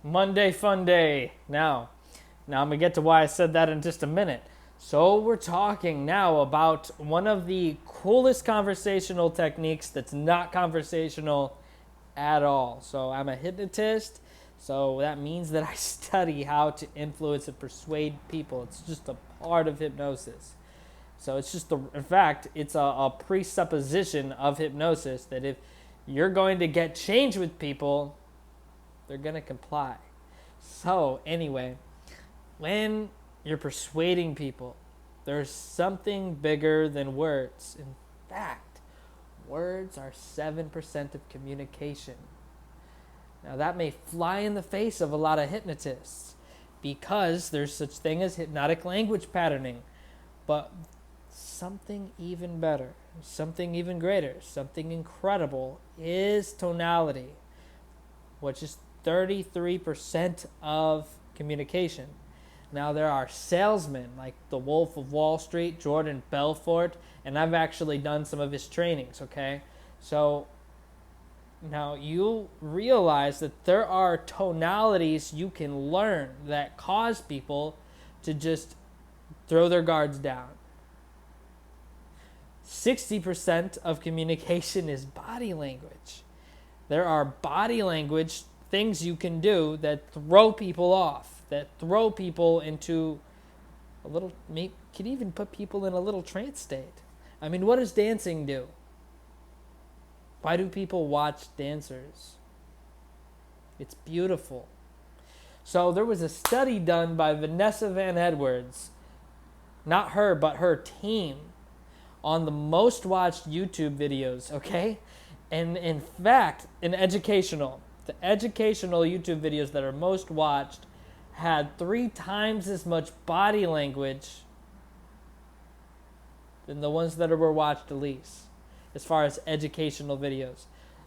Monday fun day. Now I'm going to get to why I said that in just a minute. So we're talking now about one of the coolest conversational techniques that's not conversational at all. So I'm a hypnotist, so that means that I study how to influence and persuade people. It's just a part of hypnosis. So it's just in fact, it's a presupposition of hypnosis that if you're going to get change with people, they're going to comply. So anyway, when you're persuading people, there's something bigger than words. In fact, words are 7% of communication. Now that may fly in the face of a lot of hypnotists because there's such thing as hypnotic language patterning. But something even better, something even greater, something incredible is tonality, which is 33% of communication. Now there are salesmen like the Wolf of Wall Street, Jordan Belfort, and I've actually done some of his trainings, okay? So now you realize that there are tonalities you can learn that cause people to just throw their guards down. 60% of communication is body language. There are body language things you can do that throw people off, that throw people into a little, can even put people in a little trance state. I mean, what does dancing do? Why do people watch dancers? It's beautiful. So there was a study done by Vanessa Van Edwards, not her, but her team, on the most watched YouTube videos, okay? And in fact, the educational YouTube videos that are most watched had 3 times as much body language than the ones that were watched the least, as far as educational videos.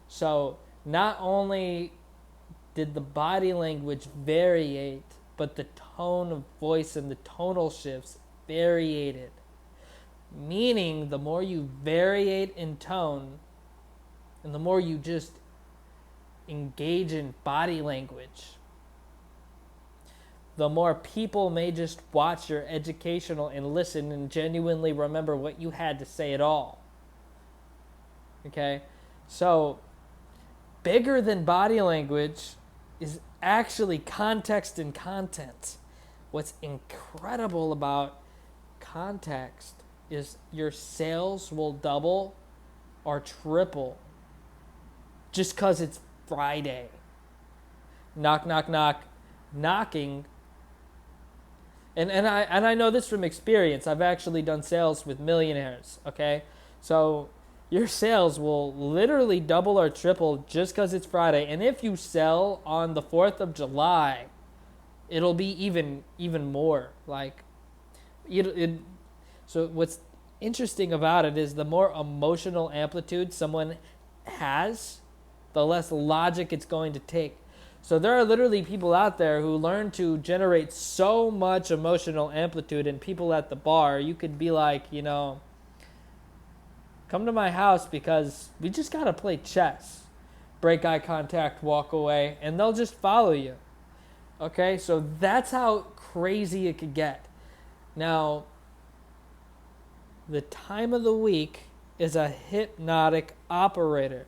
So not only did the body language variate, but the tone of voice and the tonal shifts variated. Meaning the more you variate in tone and the more you just engage in body language, the more people may just watch your educational and listen and genuinely remember what you had to say at all. Okay? So, bigger than body language is actually context and content. What's incredible about context is your sales will double or triple just because it's Friday. Knock, knock, knock, knocking. And I know this from experience. I've actually done sales with millionaires, okay? So your sales will literally double or triple just because it's Friday. And if you sell on the 4th of July, it'll be even more. Like, so what's interesting about it is the more emotional amplitude someone has, the less logic it's going to take. So there are literally people out there who learn to generate so much emotional amplitude, and people at the bar, you could be like, come to my house because we just got to play chess. Break eye contact, walk away, and they'll just follow you. Okay, so that's how crazy it could get. Now, the time of the week is a hypnotic operator.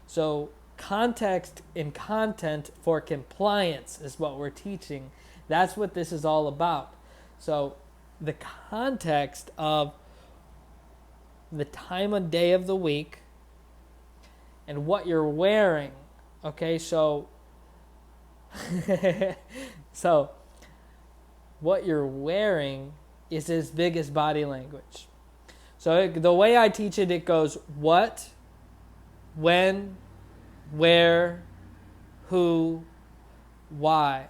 So context and content for compliance is what we're teaching. That's what this is all about. So the context of the time of day of the week and what you're wearing. Okay, so so what you're wearing is as big as body language. So the way I teach it, it goes what, when, where, who, why.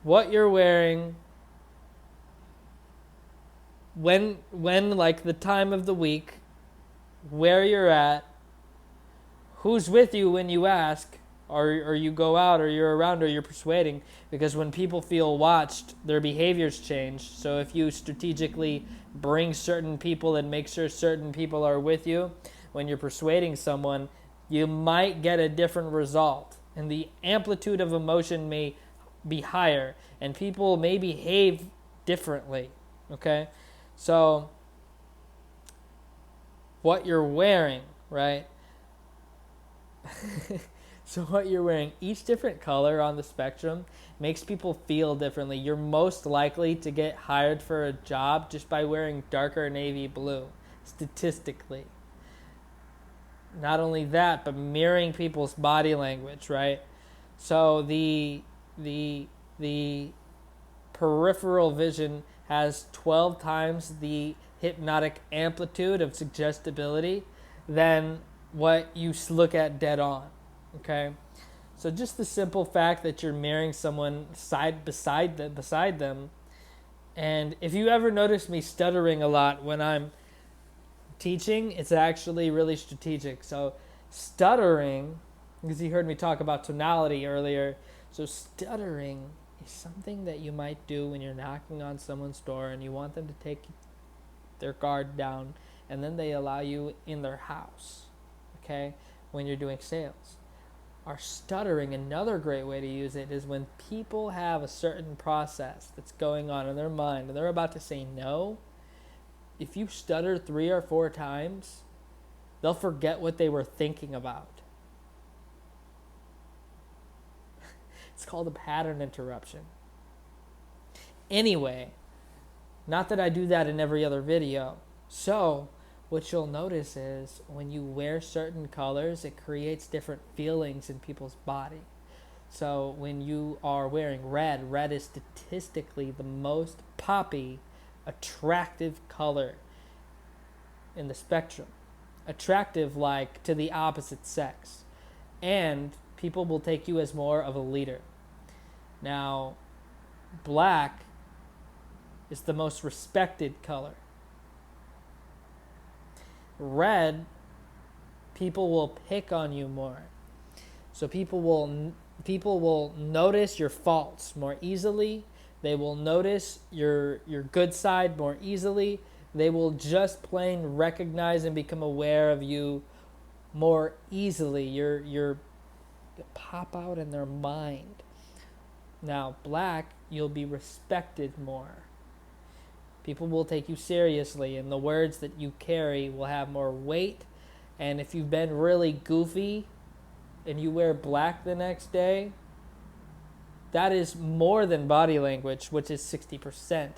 What you're wearing, when like the time of the week, where you're at, who's with you when you ask, or you go out, or you're around, or you're persuading. Because when people feel watched, their behaviors change. So if you strategically bring certain people and make sure certain people are with you, when you're persuading someone, you might get a different result. and the amplitude of emotion may be higher, and people may behave differently. Okay? So, what you're wearing, right? So what you're wearing, each different color on the spectrum makes people feel differently. You're most likely to get hired for a job just by wearing darker navy blue, statistically. Not only that, but mirroring people's body language, right? So the peripheral vision has 12 times the hypnotic amplitude of suggestibility than what you look at dead on. Okay, so just the simple fact that you're mirroring someone beside them, and if you ever notice me stuttering a lot when I'm teaching, it's actually really strategic. So stuttering, because you heard me talk about tonality earlier, so stuttering is something that you might do when you're knocking on someone's door and you want them to take their guard down, and then they allow you in their house, okay, when you're doing sales. Our stuttering, another great way to use it is when people have a certain process that's going on in their mind and they're about to say no. If you stutter 3 or 4 times, they'll forget what they were thinking about. It's called a pattern interruption. Anyway, not that I do that in every other video. So, what you'll notice is when you wear certain colors, it creates different feelings in people's body. So when you are wearing red, red is statistically the most poppy, attractive color in the spectrum. Attractive, like, to the opposite sex. And people will take you as more of a leader. Now, black is the most respected color. Red, people will pick on you more. So people will notice your faults more easily. They will notice your good side more easily. They will just plain recognize and become aware of you more easily. You pop out in their mind. Now, black, you'll be respected more. People will take you seriously, and the words that you carry will have more weight. And if you've been really goofy and you wear black the next day, that is more than body language, which is 60%.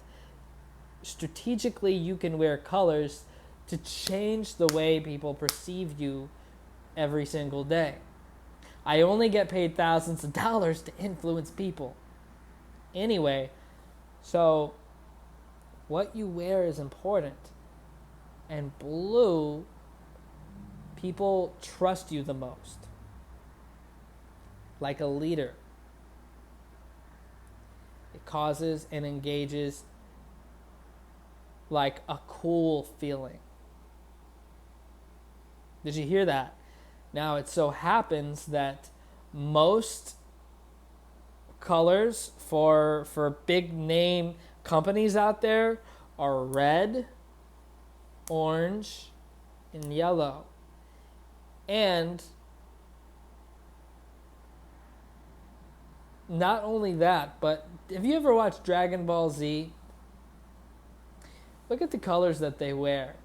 Strategically, you can wear colors to change the way people perceive you every single day. I only get paid thousands of dollars to influence people. Anyway, so what you wear is important. And blue, people trust you the most. Like a leader. It causes and engages like a cool feeling. Did you hear that? Now, it so happens that most colors for big name companies out there are red, orange, and yellow. And not only that, but have you ever watched Dragon Ball Z? Look at the colors that they wear.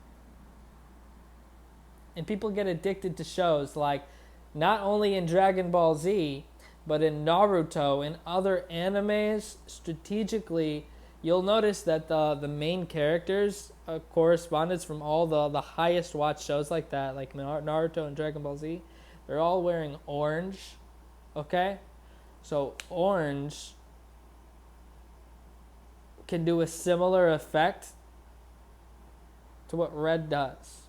And people get addicted to shows like, not only in Dragon Ball Z, but in Naruto and other animes. Strategically, you'll notice that the main characters, correspondents from all the highest watched shows like that, like Naruto and Dragon Ball Z, they're all wearing orange, okay? So orange can do a similar effect to what red does,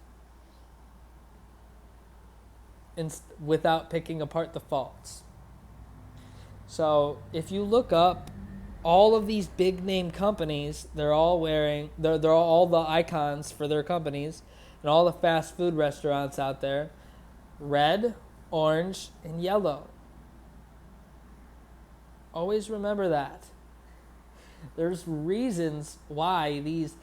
without picking apart the faults. So if you look up all of these big name companies, they're all wearing, they're all the icons for their companies, and all the fast food restaurants out there, red, orange, and yellow. Always remember that. There's reasons why these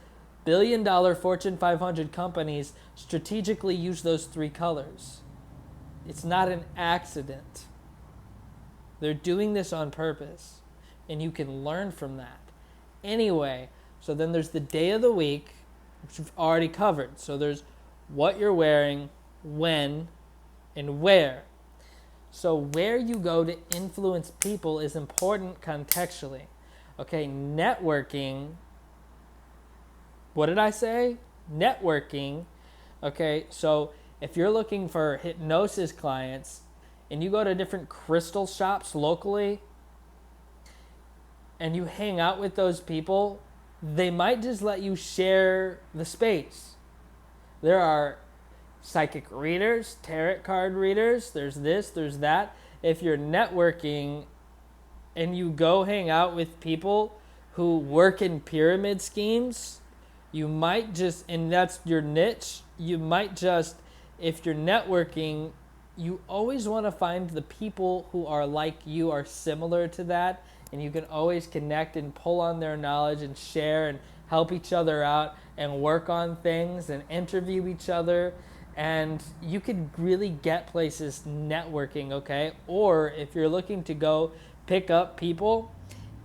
billion-dollar Fortune 500 companies strategically use those 3 colors. It's not an accident. They're doing this on purpose, and you can learn from that. Anyway, so then there's the day of the week, which we've already covered. So there's what you're wearing, when, and where. So where you go to influence people is important contextually. Okay, networking. What did I say? Networking. Okay, so if you're looking for hypnosis clients and you go to different crystal shops locally and you hang out with those people, they might just let you share the space. There are psychic readers, tarot card readers, there's this, there's that. If you're networking and you go hang out with people who work in pyramid schemes, you might just, and that's your niche, you might just, if you're networking, you always want to find the people who are like you, are similar to that, and you can always connect and pull on their knowledge and share and help each other out and work on things and interview each other. And you could really get places networking, okay? Or if you're looking to go pick up people,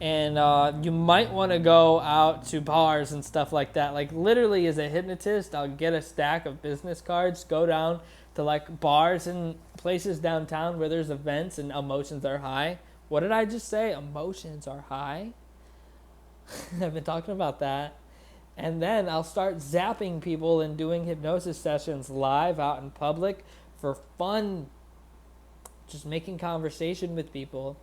and you might want to go out to bars and stuff like that. Like literally as a hypnotist, I'll get a stack of business cards, go down to like bars and places downtown where there's events and emotions are high. What did I just say? Emotions are high? I've been talking about that. And then I'll start zapping people and doing hypnosis sessions live out in public for fun, just making conversation with people.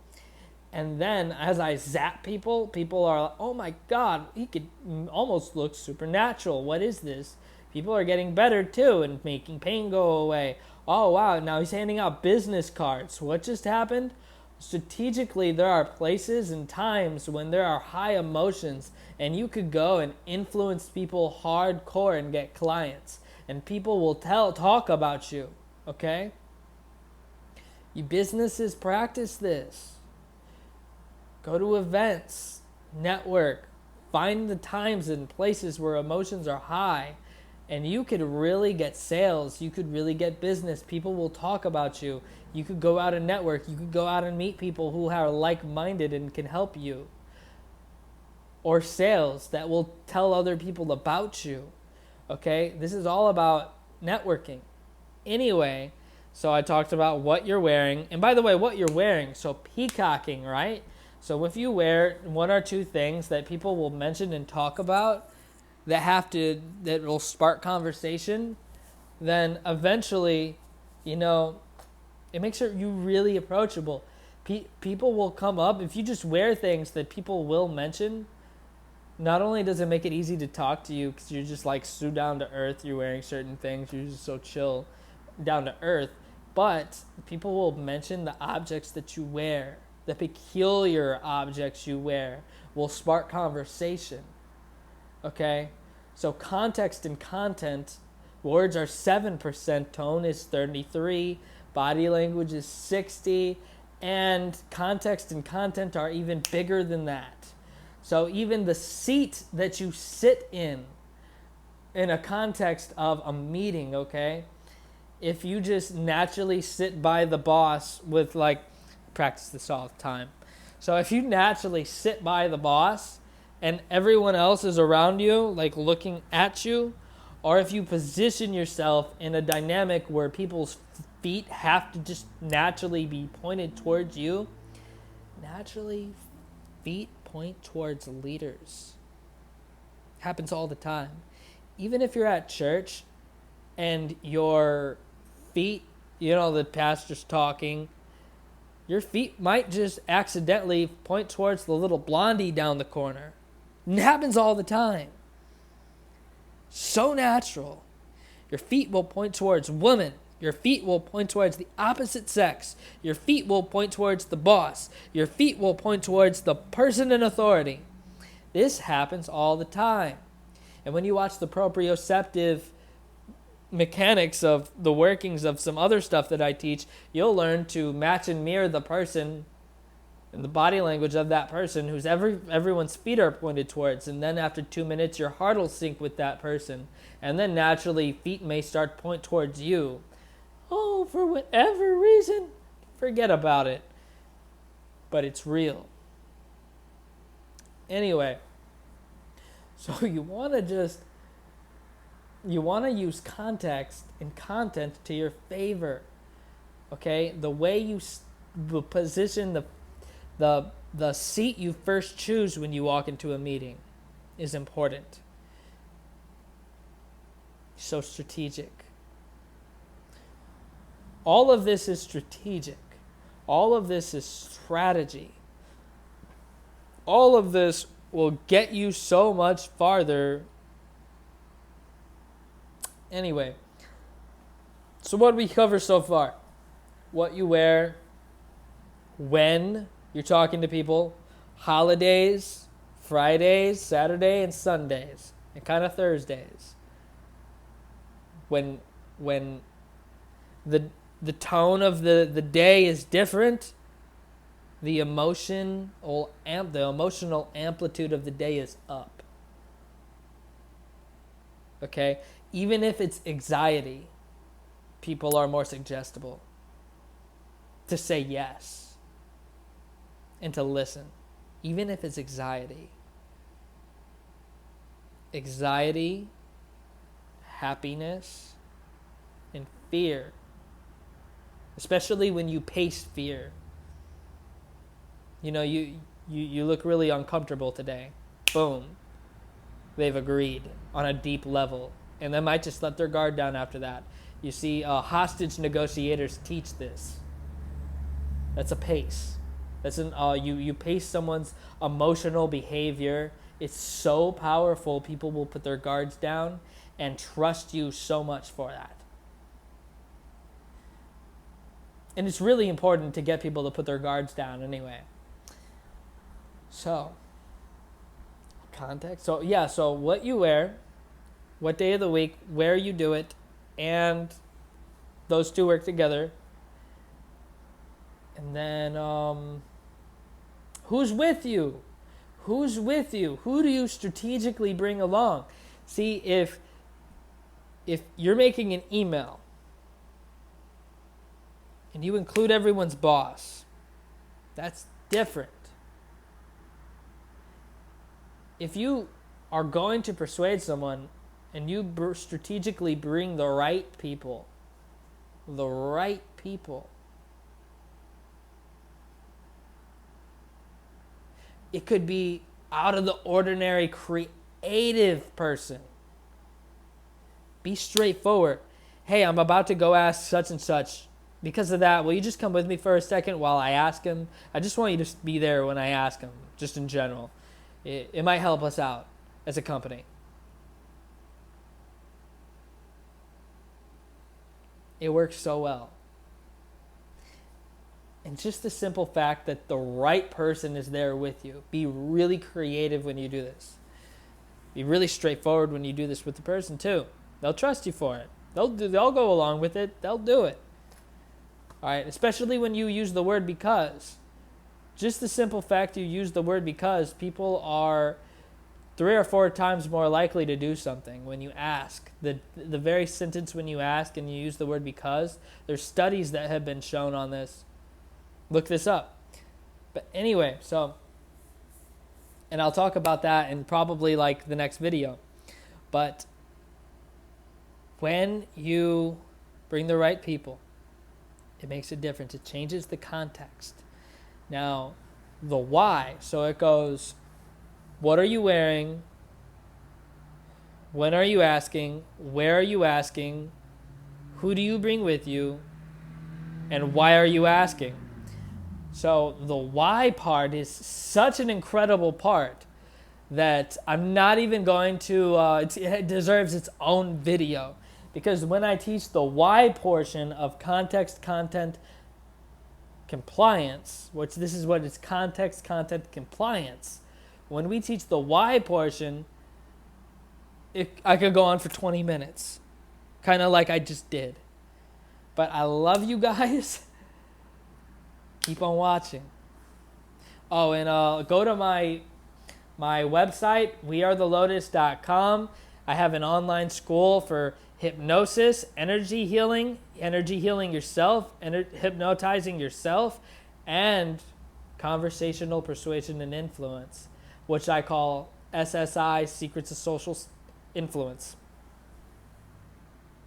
And then as I zap people, people are like, oh my God, he could almost look supernatural. What is this? People are getting better too and making pain go away. Oh wow, now he's handing out business cards. What just happened? Strategically, there are places and times when there are high emotions and you could go and influence people hardcore and get clients. And people will talk about you, okay? You businesses practice this. Go to events, network, find the times and places where emotions are high, and you could really get sales. You could really get business. People will talk about you. You could go out and network. You could go out and meet people who are like-minded and can help you. Or sales that will tell other people about you. Okay? This is all about networking. Anyway, so I talked about what you're wearing. And by the way, what you're wearing. So peacocking, right? So if you wear one or two things that people will mention and talk about that will spark conversation, then eventually, it makes you really approachable. People will come up. If you just wear things that people will mention, not only does it make it easy to talk to you because you're just like so down to earth, you're wearing certain things, you're just so chill, down to earth, but people will mention the objects that you wear. The peculiar objects you wear will spark conversation. Okay? So context and content, words are 7%, tone is 33, body language is 60, and context and content are even bigger than that. So even the seat that you sit in a context of a meeting, okay? If you just naturally sit by the boss with practice this all the time. So if you naturally sit by the boss and everyone else is around you, looking at you, or if you position yourself in a dynamic where people's feet have to just naturally be pointed towards you, naturally feet point towards leaders. Happens all the time. Even if you're at church and your feet, the pastor's talking, your feet might just accidentally point towards the little blondie down the corner. It happens all the time. So natural. Your feet will point towards women. Your feet will point towards the opposite sex. Your feet will point towards the boss. Your feet will point towards the person in authority. This happens all the time. And when you watch the proprioceptive mechanics of the workings of some other stuff that I teach, you'll learn to match and mirror the person and the body language of that person who's everyone's feet are pointed towards. And then after 2 minutes, your heart will sync with that person. And then naturally, feet may start to point towards you. Oh, for whatever reason, forget about it. but it's real. Anyway, so you want to use context and content to your favor. Okay? The way you position the seat you first choose when you walk into a meeting is important. So strategic. All of this is strategic. All of this is strategy. All of this will get you so much farther. Anyway, so what did we cover so far? What you wear, when you're talking to people, holidays, Fridays, Saturday, and Sundays, and kind of Thursdays. When the tone of the day is different, the emotional amplitude of the day is up. Okay? Even if it's anxiety, people are more suggestible to say yes and to listen. Even if it's anxiety. Anxiety, happiness, and fear. Especially when you pace fear. You know, you look really uncomfortable today. Boom. They've agreed on a deep level. And they might just let their guard down after that. You see, hostage negotiators teach this. That's a pace. That's you pace someone's emotional behavior. It's so powerful. People will put their guards down and trust you so much for that. And it's really important to get people to put their guards down anyway. So, context. So what you wear, what day of the week, where you do it, and those two work together. And then, who's with you? Who's with you? Who do you strategically bring along? See, if you're making an email and you include everyone's boss, that's different. If you are going to persuade someone and you strategically bring the right people, it could be out of the ordinary creative person. Be straightforward. Hey, I'm about to go ask such and such. Because of that, will you just come with me for a second while I ask him? I just want you to be there when I ask him, just in general. It might help us out as a company. It works so well. And just the simple fact that the right person is there with you. Be really creative when you do this. Be really straightforward when you do this with the person too. They'll trust you for it. They'll go along with it. They'll do it. All right, especially when you use the word because. Just the simple fact you use the word because, people are 3 or 4 times more likely to do something when you ask. The very sentence when you ask and you use the word because, there's studies that have been shown on this. Look this up. But anyway, and I'll talk about that in probably like the next video. But when you bring the right people, it makes a difference. It changes the context. Now, the why. So it goes, what are you wearing? When are you asking? Where are you asking? Who do you bring with you? And why are you asking? So the why part is such an incredible part that I'm not even going to, it deserves its own video. Because when I teach the why portion of context, content, compliance, which this is what it's context, content, compliance. When we teach the why portion, I could go on for 20 minutes. Kind of like I just did. But I love you guys. Keep on watching. Oh, and go to my website, wearethelotus.com. I have an online school for hypnosis, energy healing yourself, hypnotizing yourself, and Conversational Persuasion and Influence, which I call SSI, Secrets of Social Influence.